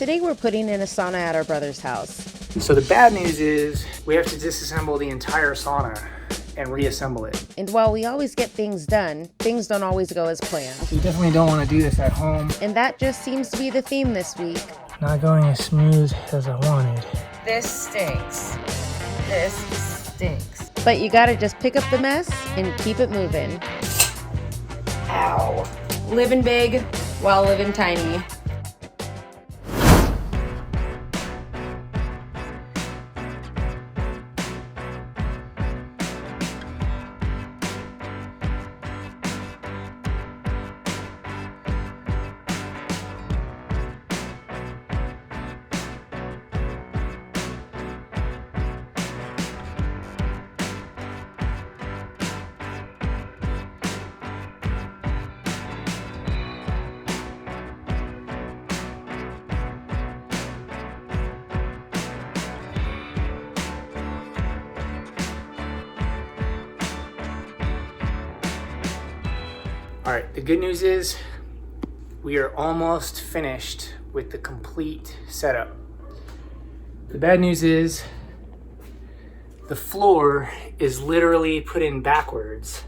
Today we're putting in a sauna at our brother's house. So the bad news is we have to disassemble the entire sauna and reassemble it. And while we always get things done, things don't always go as planned. You definitely don't want to do this at home. And that just seems to be the theme this week. Not going as smooth as I wanted. This stinks. This stinks. But you gotta just pick up the mess and keep it moving. Ow. Living big while living tiny. All right, the good news is we are almost finished with the complete setup. The bad news is the floor is literally put in backwards,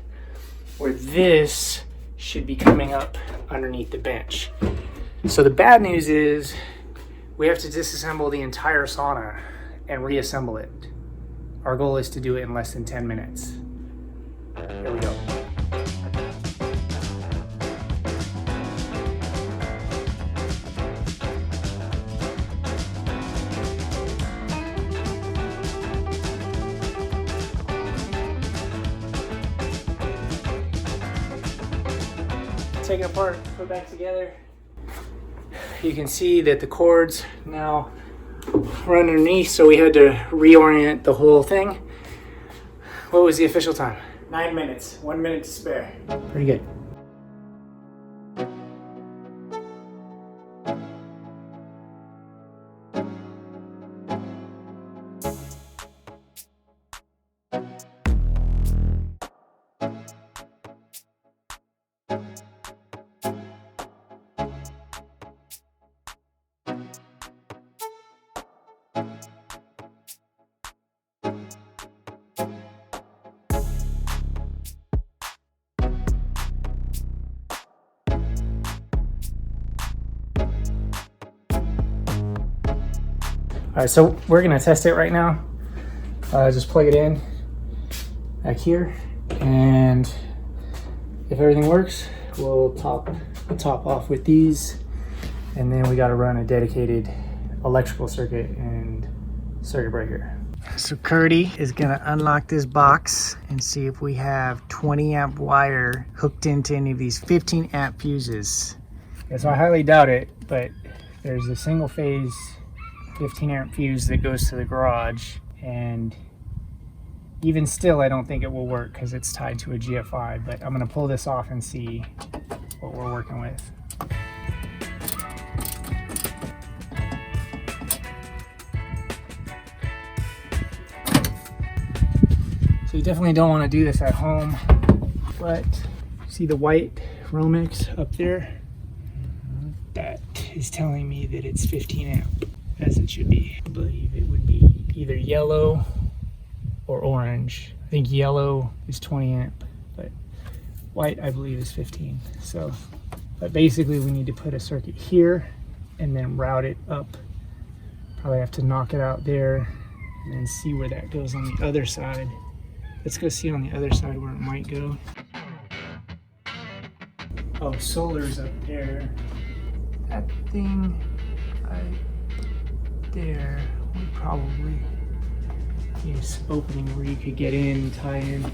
where this should be coming up underneath the bench. So the bad news is we have to disassemble the entire sauna and reassemble it. Our goal is to do it in less than 10 minutes. Here we go. Take it apart, put it back together. You can see that the cords now run underneath, so we had to reorient the whole thing. What was the official time? 9 minutes, 1 minute to spare. Pretty good. All right, so we're gonna test it right now. Just plug it in back here, and if everything works, we'll top the top off with these, and then we gotta run a dedicated electrical circuit and circuit breaker. So Curdy is gonna unlock this box and see if we have 20 amp wire hooked into any of these 15 amp fuses. Yeah, so I highly doubt it, but there's a single phase 15 amp fuse that goes to the garage, and even still I don't think it will work because it's tied to a GFI, but I'm going to pull this off and see what we're working with. So you definitely don't want to do this at home, but see the white Romex up there? That is telling me that it's 15 amp. As it should be. I believe it would be either yellow or orange. I think yellow is 20 amp, but white I believe is 15. So, but basically we need to put a circuit here and then route it up. Probably have to knock it out there and then see where that goes on the other side. Let's go see on the other side where it might go. Oh, solar's up there. That thing there, we probably use opening where you could get in and tie in.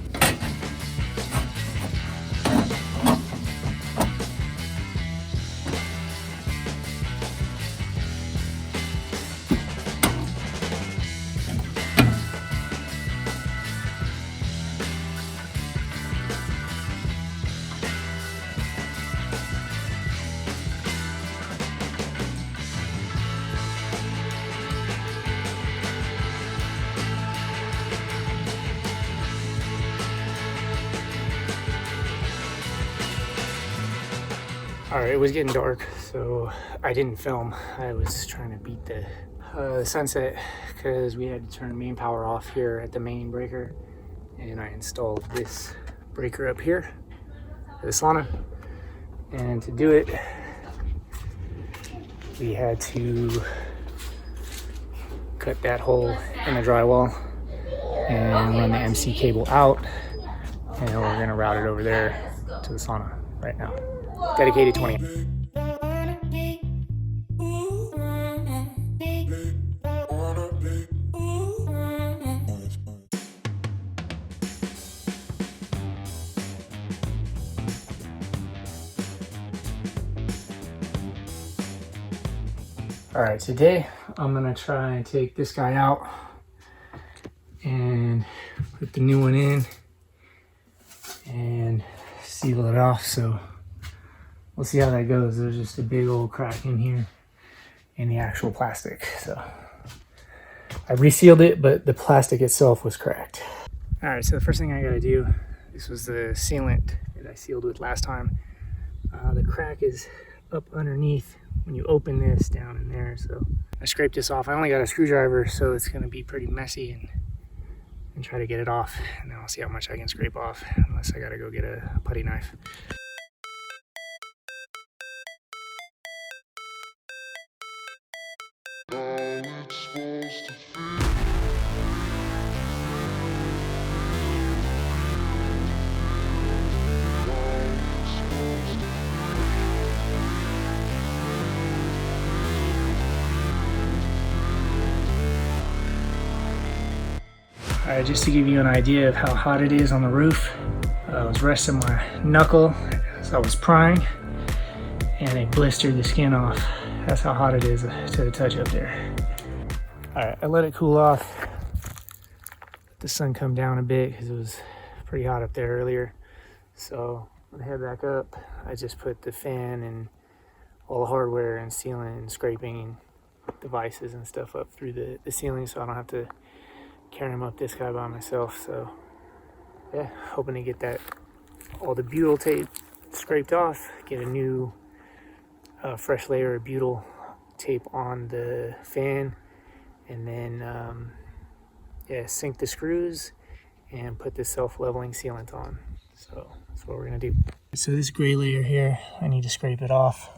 All right, it was getting dark, so I didn't film. I was trying to beat the sunset because we had to turn main power off here at the main breaker, and I installed this breaker up here for the sauna. And to do it, we had to cut that hole in the drywall and run the MC cable out, and we're gonna route it over there to the sauna right now. Dedicated 20. All right, today I'm gonna try and take this guy out and put the new one in and seal it off. So we'll see how that goes. There's just a big old crack in here in the actual plastic. So I resealed it, but the plastic itself was cracked. All right, so the first thing I gotta do, this was the sealant that I sealed with last time. The crack is up underneath when you open this down in there. So I scraped this off. I only got a screwdriver, so it's gonna be pretty messy and try to get it off. And then I'll see how much I can scrape off, unless I gotta go get a putty knife. All right, just to give you an idea of how hot it is on the roof, I was resting my knuckle as I was prying, and it blistered the skin off. That's how hot it is to the touch up there. All right, I let it cool off. Let the sun come down a bit because it was pretty hot up there earlier. So when I head back up, I just put the fan and all the hardware and sealant and scraping and devices and stuff up through the ceiling, so I don't have to carry them up this guy by myself. So yeah, hoping to get that, all the butyl tape scraped off, get a new fresh layer of butyl tape on the fan, and then yeah, sink the screws and put the self-leveling sealant on. So that's what we're gonna do. So this gray layer here, I need to scrape it off.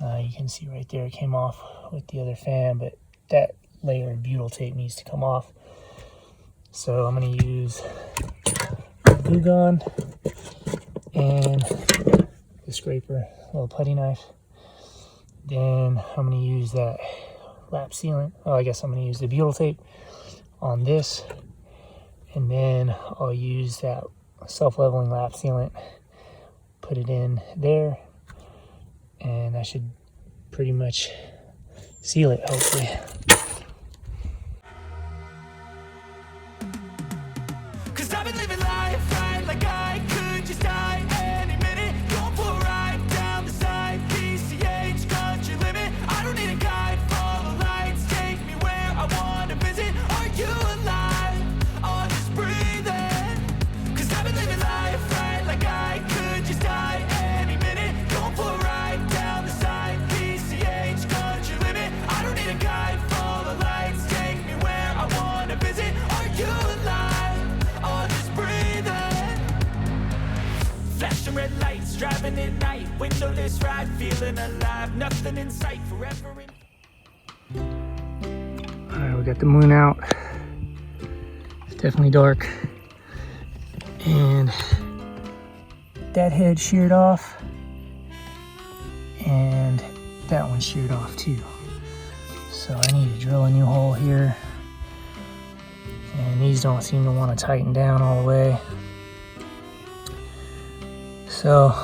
You can see right there it came off with the other fan, but that layer of butyl tape needs to come off. So I'm going to use glue gun and the scraper, a little putty knife. Then I'm going to use that lap sealant. Oh, I guess I'm going to use the butyl tape on this, and then I'll use that self-leveling lap sealant, put it in there, and I should pretty much seal it, hopefully. Cause I've been living life right like I could just die any minute. Going for a ride down the side, PCH country limit. I don't need a guide, follow lights, take me where I wanna visit. Are you alive? Or just breathing? Cause I've been living life right like I could just die any minute. Going for a ride down the side, PCH country limit. I don't need a guide, follow lights, take me where I wanna visit. Are you alive? Or just breathing? Flashing red lights, driving at night, windowless ride, feeling alive, nothing in sight, forever in. All right, we got the moon out. It's definitely dark, and that head sheared off, and that one sheared off too. So I need to drill a new hole here, and these don't seem to want to tighten down all the way. So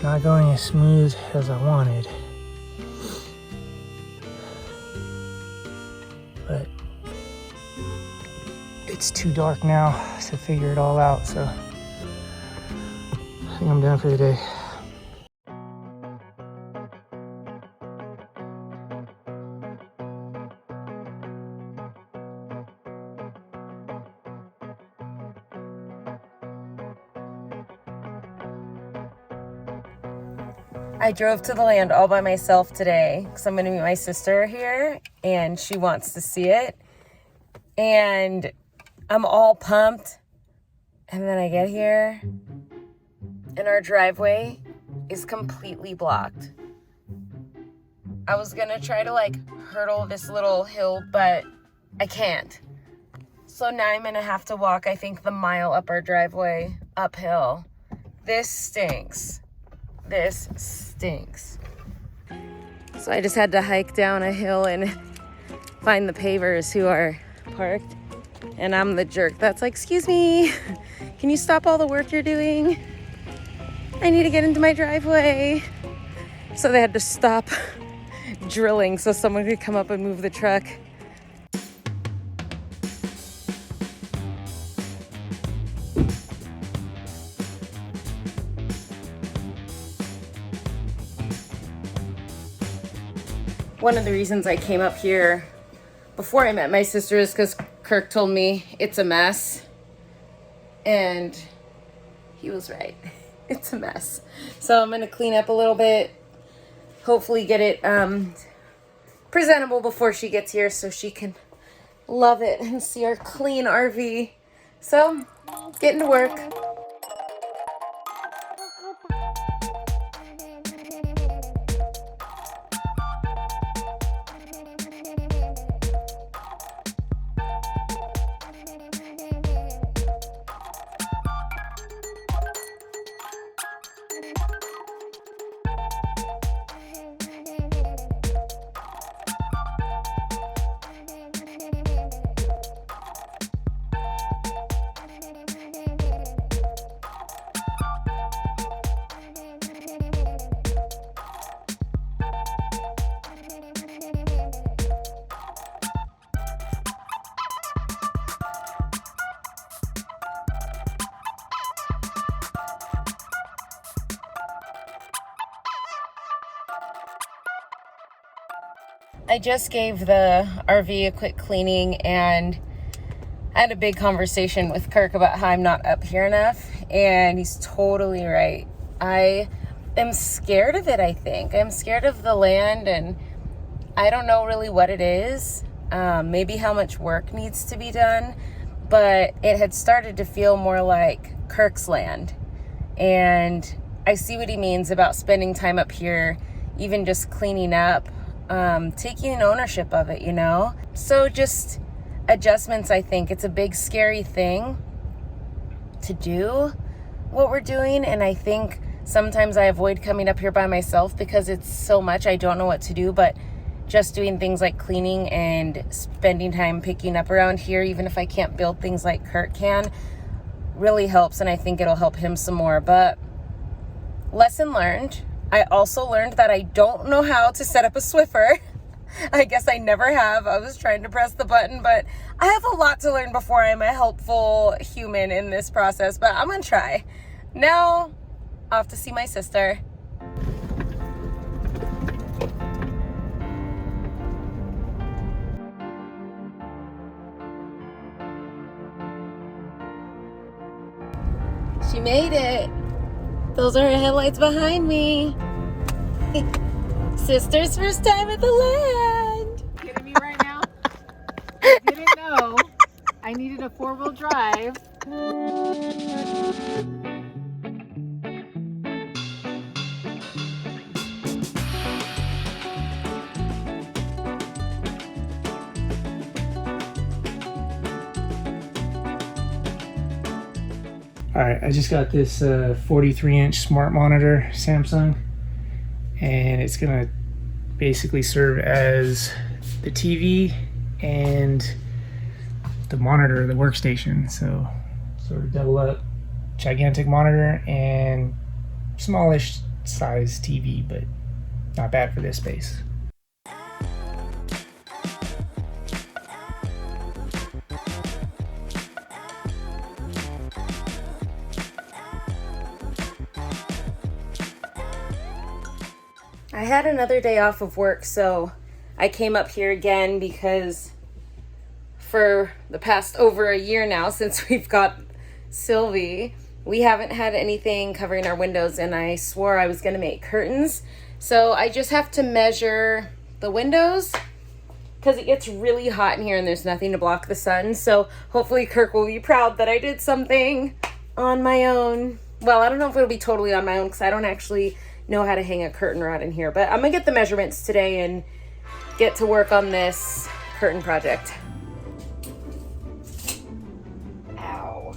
not going as smooth as I wanted, but it's too dark now to figure it all out, so I think I'm done for the day. I drove to the land all by myself today because I'm going to meet my sister here and she wants to see it. And I'm all pumped. And then I get here and our driveway is completely blocked. I was going to try to like hurdle this little hill, but I can't. So now I'm going to have to walk, I think, the mile up our driveway uphill. This stinks. This stinks. So I just had to hike down a hill and find the pavers who are parked. And I'm the jerk that's like, excuse me, can you stop all the work you're doing? I need to get into my driveway. So they had to stop drilling so someone could come up and move the truck. One of the reasons I came up here before I met my sister is because Kirk told me it's a mess. And he was right. It's a mess. So I'm going to clean up a little bit. Hopefully get it presentable before she gets here so she can love it and see our clean RV. So, getting to work. I just gave the RV a quick cleaning and I had a big conversation with Kirk about how I'm not up here enough, and he's totally right. I am scared of it, I think. I'm scared of the land, and I don't know really what it is. Maybe how much work needs to be done, but it had started to feel more like Kirk's land. And I see what he means about spending time up here, even just cleaning up. Taking ownership of it, you know? So just adjustments, I think. It's a big, scary thing to do what we're doing. And I think sometimes I avoid coming up here by myself because it's so much I don't know what to do. But just doing things like cleaning and spending time picking up around here, even if I can't build things like Kirk can, really helps. And I think it'll help him some more. But lesson learned. I also learned that I don't know how to set up a Swiffer. I guess I never have. I was trying to press the button, but I have a lot to learn before I'm a helpful human in this process, but I'm gonna try. Now, off to see my sister. She made it. Those are her headlights behind me. Sister's first time at the land. Kidding me right now? I didn't know I needed a 4-wheel drive. All right, I just got this 43-inch smart monitor, Samsung, and it's gonna basically serve as the TV and the monitor, the workstation. So sort of double up, gigantic monitor and smallish size TV, but not bad for this space. I had another day off of work, so I came up here again because for the past over a year now since we've got Sylvie, we haven't had anything covering our windows, and I swore I was gonna make curtains. So I just have to measure the windows because it gets really hot in here and there's nothing to block the sun. So hopefully Kirk will be proud that I did something on my own. Well, I don't know if it'll be totally on my own because I don't actually know how to hang a curtain rod in here, but I'm gonna get the measurements today and get to work on this curtain project. Ow.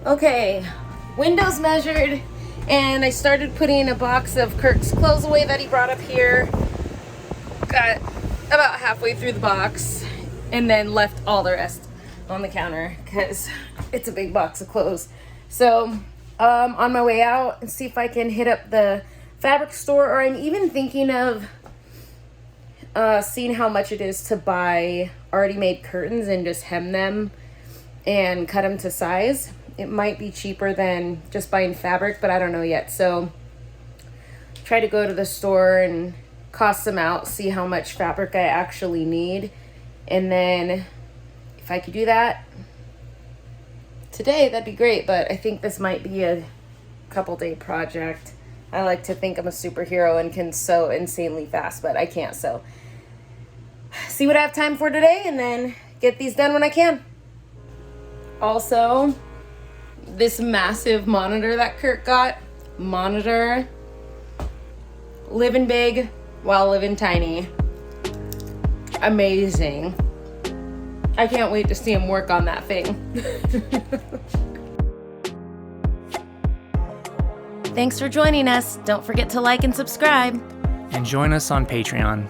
Okay, windows measured, and I started putting a box of Kirk's clothes away that he brought up here. Got about halfway through the box and then left all the rest on the counter because it's a big box of clothes. So on my way out, and see if I can hit up the fabric store, or I'm even thinking of seeing how much it is to buy already made curtains and just hem them and cut them to size. It might be cheaper than just buying fabric, but I don't know yet. So try to go to the store and cost them out, see how much fabric I actually need. And then if I could do that today, that'd be great. But I think this might be a couple day project. I like to think I'm a superhero and can sew insanely fast, but I can't. So see what I have time for today and then get these done when I can. Also, this massive monitor that Kirk got. Monitor. Living big while living tiny. Amazing. I can't wait to see him work on that thing. Thanks for joining us. Don't forget to like and subscribe. And join us on Patreon.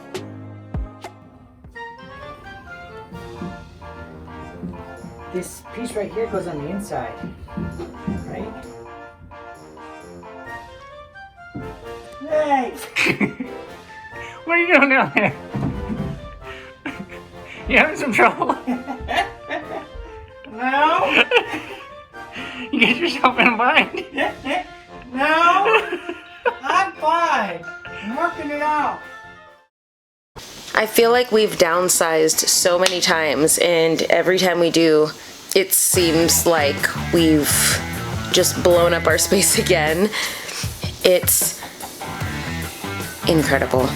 This piece right here goes on the inside, right? Hey! What are you doing down there? You having some trouble? No! You get yourself in a bind. No! I'm fine. I'm working it out. I feel like we've downsized so many times, and every time we do, it seems like we've just blown up our space again. It's incredible.